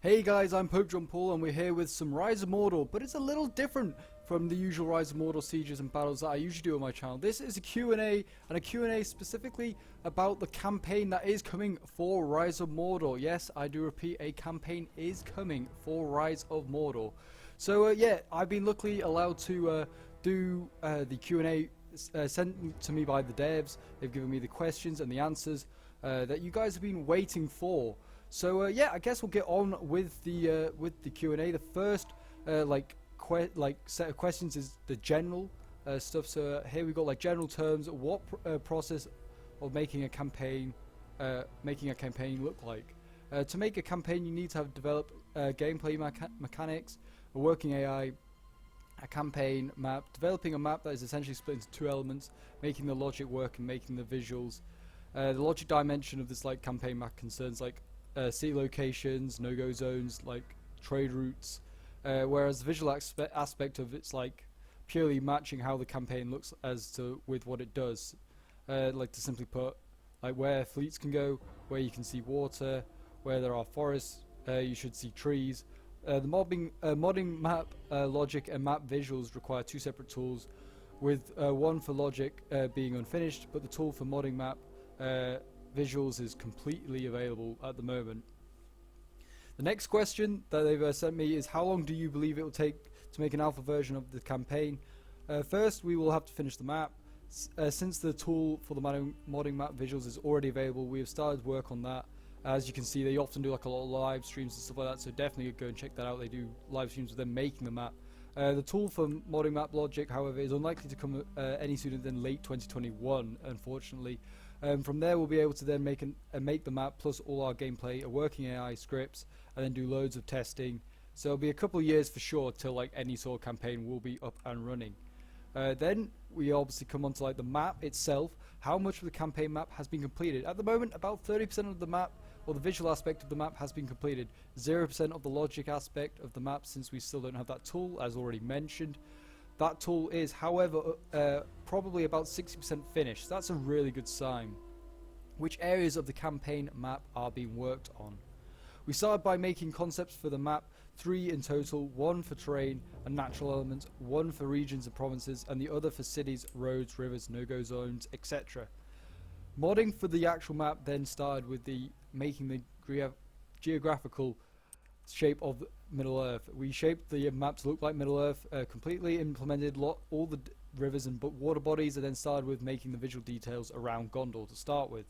Hey guys, I'm PopeJohnPaul and we're here with some Rise of Mordor, but it's a little different from the usual Rise of Mordor sieges and battles that I usually do on my channel. This is a Q&A, and a Q&A specifically about the campaign that is coming for Rise of Mordor. Yes, I do repeat, a campaign is coming for Rise of Mordor. So yeah, I've been luckily allowed to do the Q&A sent to me by the devs. They've given me the questions and the answers that you guys have been waiting for. So yeah, I guess we'll get on with the Q&A. The first set of questions is the general stuff. So here we got like general terms. What process of making a campaign look like? To make a campaign, you need to have developed gameplay mechanics, a working AI, a campaign map, developing a map that is essentially split into two elements, making the logic work and making the visuals. The logic dimension of this like campaign map concerns like city locations, no-go zones, like trade routes, whereas the visual aspect of it's like purely matching how the campaign looks as to with what it does. Like to simply put, like where fleets can go, where you can see water, where there are forests, you should see trees. The modding map logic and map visuals require two separate tools, with one for logic being unfinished, but the tool for modding map visuals is completely available at the moment. The next question that they've sent me is, how long do you believe it will take to make an alpha version of the campaign? First, we will have to finish the map. Since the tool for the modding map visuals is already available, we have started work on that. As you can see, they often do like a lot of live streams and stuff like that, so definitely go and check that out. They do live streams of them making the map. The tool for modding map logic, however, is unlikely to come any sooner than late 2021, unfortunately. From there, we'll be able to then make the map plus all our gameplay, a working AI scripts, and then do loads of testing. So it'll be a couple of years for sure till like any sort of campaign will be up and running. Then we obviously come on to like the map itself. How much of the campaign map has been completed? At the moment, about 30% of the map, or the visual aspect of the map, has been completed. 0% of the logic aspect of the map, since we still don't have that tool, as already mentioned. That tool is, however, probably about 60% finished. So that's a really good sign. Which areas of the campaign map are being worked on? We started by making concepts for the map, 3 in total, 1 for terrain and natural elements, 1 for regions and provinces, and the other for cities, roads, rivers, no-go zones, etc. Modding for the actual map then started with making the geographical shape of Middle Earth. We shaped the map to look like Middle Earth, completely implemented all the rivers and water bodies, and then started with making the visual details around Gondor to start with.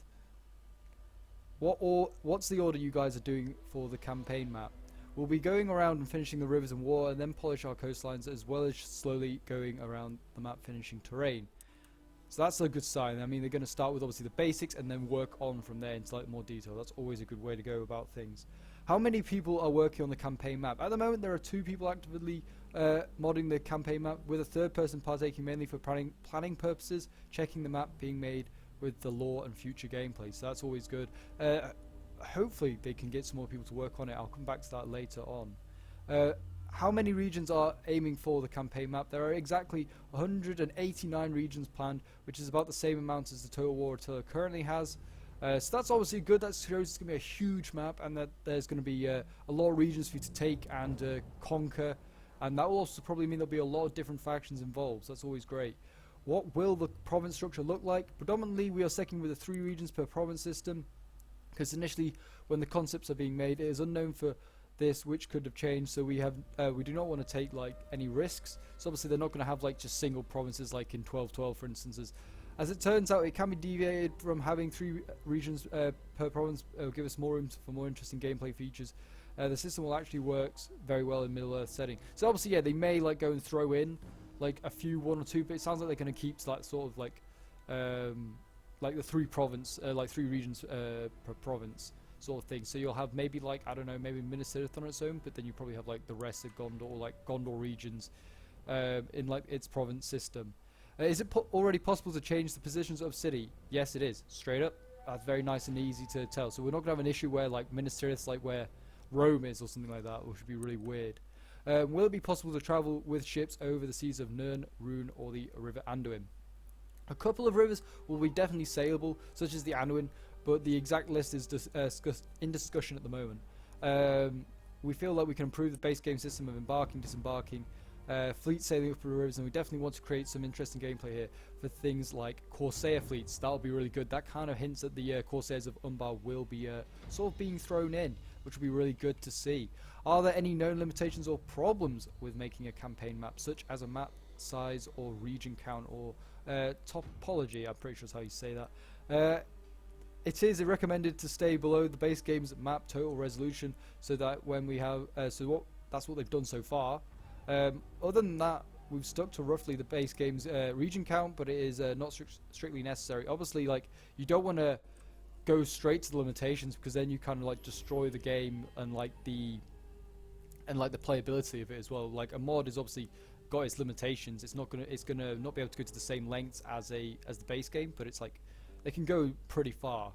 What's the order you guys are doing for the campaign map? We'll be going around and finishing the rivers and water, and then polish our coastlines, as well as slowly going around the map finishing terrain. So that's a good sign. I mean, they're going to start with obviously the basics and then work on from there into like more detail. That's always a good way to go about things. How many people are working on the campaign map? At the moment, there are 2 people actively modding the campaign map, with a 3rd person partaking mainly for planning purposes, checking the map being made with the lore and future gameplay. So that's always good. Hopefully they can get some more people to work on it. I'll come back to that later on. How many regions are aiming for the campaign map? There are exactly 189 regions planned, which is about the same amount as the total war Attila currently has. So that's obviously good. That shows it's going to be a huge map, and that there's going to be a lot of regions for you to take and conquer, and that will also probably mean there'll be a lot of different factions involved. So that's always great. What will the province structure look like? Predominantly, we are sticking with the 3 regions per province system, because initially, when the concepts are being made, it is unknown for this, which could have changed. So we do not want to take like any risks. So obviously, they're not going to have like just single provinces like in 1212, for instance. As it turns out, it can be deviated from having 3 regions per province. It'll give us more room for more interesting gameplay features. The system will actually works very well in Middle Earth setting. So obviously, yeah, they may like go and throw in like a few 1 or 2, but it sounds like they're going to keep like sort of like the 3 regions per province sort of thing. So you'll have maybe like, I don't know, maybe Minas Tirith on its own, but then you probably have like the rest of Gondor, like Gondor regions in like its province system. Is it already possible to change the positions of city? Yes, it is. Straight up. That's very nice and easy to tell. So we're not going to have an issue where like Minas Tirith's like where Rome is or something like that, which would be really weird. Will it be possible to travel with ships over the seas of Nirn, Rhûn, or the River Anduin? A couple of rivers will be definitely sailable, such as the Anduin, but the exact list is in discussion at the moment. we feel like we can improve the base game system of embarking, disembarking, fleet sailing up the rivers, and we definitely want to create some interesting gameplay here for things like Corsair fleets. That'll be really good. That kind of hints that the Corsairs of Umbar will be sort of being thrown in, which will be really good to see. Are there any known limitations or problems with making a campaign map, such as a map size or region count or topology? I'm pretty sure that's how you say that. It is recommended to stay below the base game's map total resolution, so that when we have that's what they've done so far. Other than that, we've stuck to roughly the base game's region count, but it is not strictly necessary. Obviously, like, you don't want to go straight to the limitations, because then you kind of like destroy the game and like the playability of it as well. Like, a mod is obviously got its limitations. It's gonna not be able to go to the same lengths as the base game, but it's like they can go pretty far.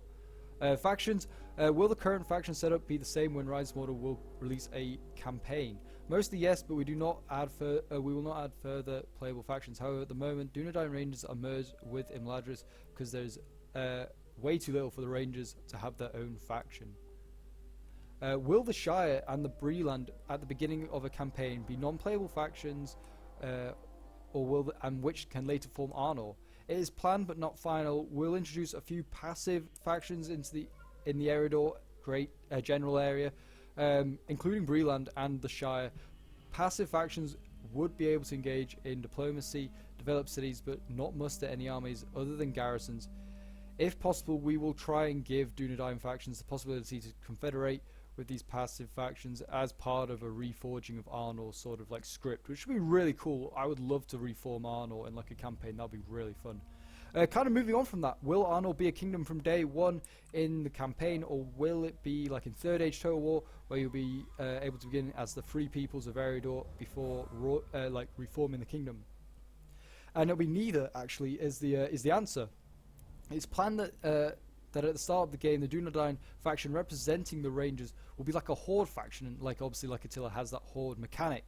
Factions. Will the current faction setup be the same when Rise Mortal will release a campaign? Mostly yes, but we do not add we will not add further playable factions. However, at the moment, Dunedain Rangers are merged with Imladris because there's way too little for the Rangers to have their own faction. Will the Shire and the Breeland at the beginning of a campaign be non-playable factions, and which can later form Arnor? It is planned but not final. We'll introduce a few passive factions in the Eridor general area, including Breeland and the Shire. Passive factions would be able to engage in diplomacy, develop cities, but not muster any armies other than garrisons. If possible, we will try and give Dunedain factions the possibility to confederate with these passive factions as part of a reforging of Arnor sort of like script, which would be really cool. I would love to reform Arnor in like a campaign. That'd be really fun. Kind of moving on from that, will Arnor be a kingdom from day one in the campaign, or will it be like in Third Age Total War, where you'll be able to begin as the free peoples of Eridor before like reforming the kingdom? And it'll be neither, actually, is the answer. It's planned that at the start of the game, the Dunedain faction representing the Rangers will be like a horde faction, and like obviously like Attila has that horde mechanic.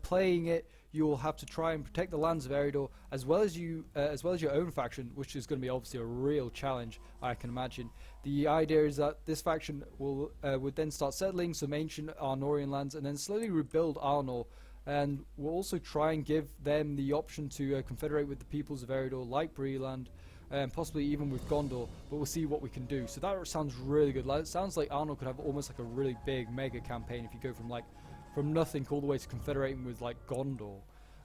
Playing it, you'll have to try and protect the lands of Eridor as well as your own faction, which is going to be obviously a real challenge, I can imagine. The idea is that this faction will would then start settling some ancient Arnorian lands and then slowly rebuild Arnor, and will also try and give them the option to confederate with the peoples of Eridor like Breeland, and possibly even with Gondor, but we'll see what we can do. So that sounds really good. Like, it sounds like Arnor could have almost like a really big mega campaign if you go from nothing all the way to confederating with like Gondor.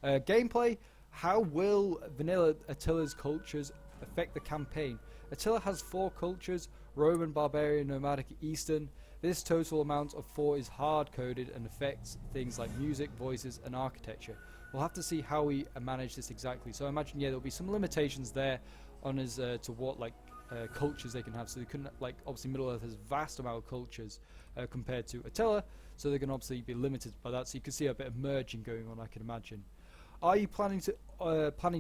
Gameplay: how will vanilla Attila's cultures affect the campaign? Attila has 4 cultures: Roman, Barbarian, Nomadic, Eastern. This total amount of 4 is hard-coded and affects things like music, voices, and architecture. We'll have to see how we manage this exactly. So I imagine, yeah, there'll be some limitations there on as to what like cultures they can have. So they couldn't, like, obviously Middle-earth has a vast amount of cultures compared to Attila, so they're going to obviously be limited by that. So you can see a bit of merging going on, I can imagine. Are you planning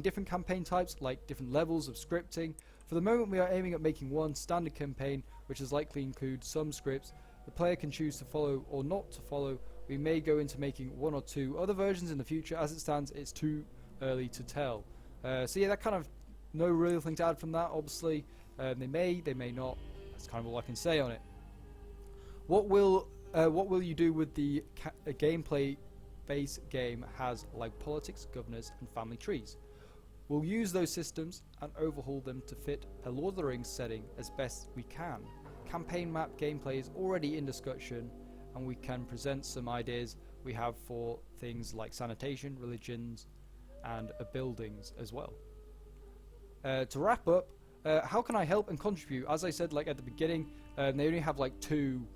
different campaign types, like different levels of scripting? For the moment, we are aiming at making one standard campaign, which is likely include some scripts the player can choose to follow or not to follow. We may go into making 1 or 2 other versions in the future. As it stands, it's too early to tell. So yeah, that kind of no real thing to add from that. Obviously, they may not. That's kind of all I can say on it. What will you do with the gameplay base game has like politics, governors, and family trees? We'll use those systems and overhaul them to fit a Lord of the Rings setting as best we can. Campaign map gameplay is already in discussion, and we can present some ideas we have for things like sanitation, religions, and buildings as well. To wrap up, how can I help and contribute? As I said, like at the beginning, they only have like 2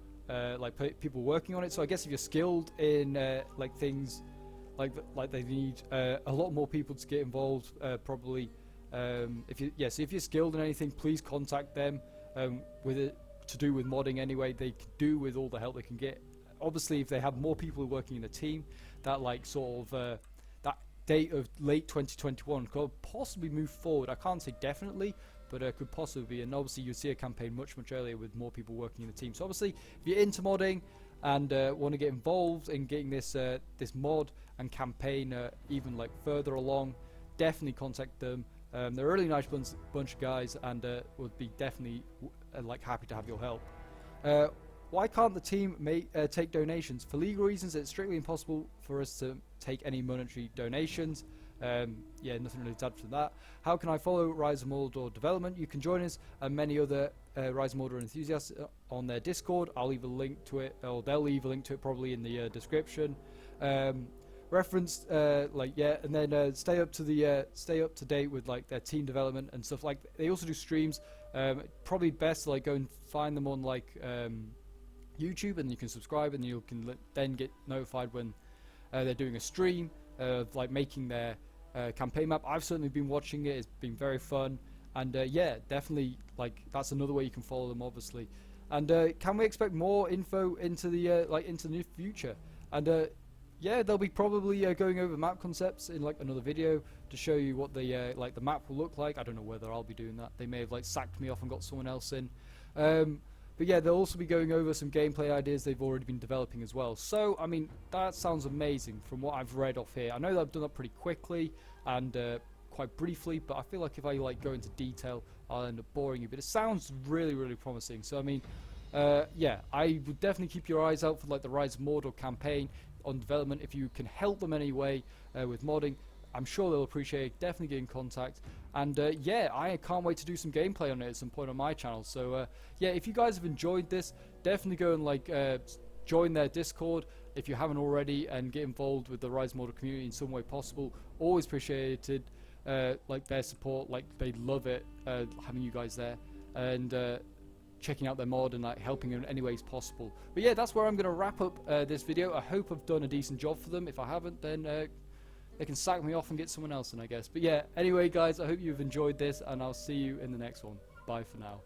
people working on it. So I guess if you're skilled in like things like they need a lot more people to get involved. Probably, if you're skilled in anything, please contact them with it to do with modding. Anyway, they can do with all the help they can get. Obviously, if they have more people working in the team, that like sort of that date of late 2021 could possibly move forward. I can't say definitely, but it could possibly be. And obviously, you'd see a campaign much earlier with more people working in the team. So obviously, if you're into modding and want to get involved in getting this mod and campaign even like further along, definitely contact them. They're a really nice bunch of guys, and would be definitely like happy to have your help. why can't the team take donations? For legal reasons, it's strictly impossible for us to take any monetary donations. Yeah, nothing really to add to that. How can I follow Rise of Mordor development? You can join us and many other Rise of Mordor enthusiasts on their Discord. I'll leave a link to it, or they'll leave a link to it probably in the description. Referenced, and then stay up to date with like their team development and stuff. Like they also do streams. Probably best to like go and find them on like YouTube, and you can subscribe, and you can then get notified when they're doing a stream of like making their campaign map. I've certainly been watching it. It's been very fun, and yeah, definitely like that's another way you can follow them, obviously. And can we expect more info into the into the near future? And yeah, they'll be probably going over map concepts in like another video to show you what the the map will look like. I don't know whether I'll be doing that. They may have like sacked me off and got someone else in. But yeah, they'll also be going over some gameplay ideas they've already been developing as well. So, I mean, that sounds amazing from what I've read off here. I know that I've done that pretty quickly and quite briefly, but I feel like if I like go into detail, I'll end up boring you. But it sounds really, really promising. So, I mean, yeah, I would definitely keep your eyes out for like the Rise of Mordor campaign on development. If you can help them anyway with modding, I'm sure they'll appreciate it. Definitely get in contact. And yeah, I can't wait to do some gameplay on it at some point on my channel. So yeah, if you guys have enjoyed this, definitely go and like join their Discord if you haven't already, and get involved with the Rise of Mordor community in some way possible. Always appreciated like their support. Like they love it having you guys there, and checking out their mod and like helping in any ways possible. But yeah, that's where I'm gonna wrap up this video. I hope I've done a decent job for them. If I haven't, then they can sack me off and get someone else in, I guess. But yeah, anyway guys, I hope you've enjoyed this, and I'll see you in the next one. Bye for now.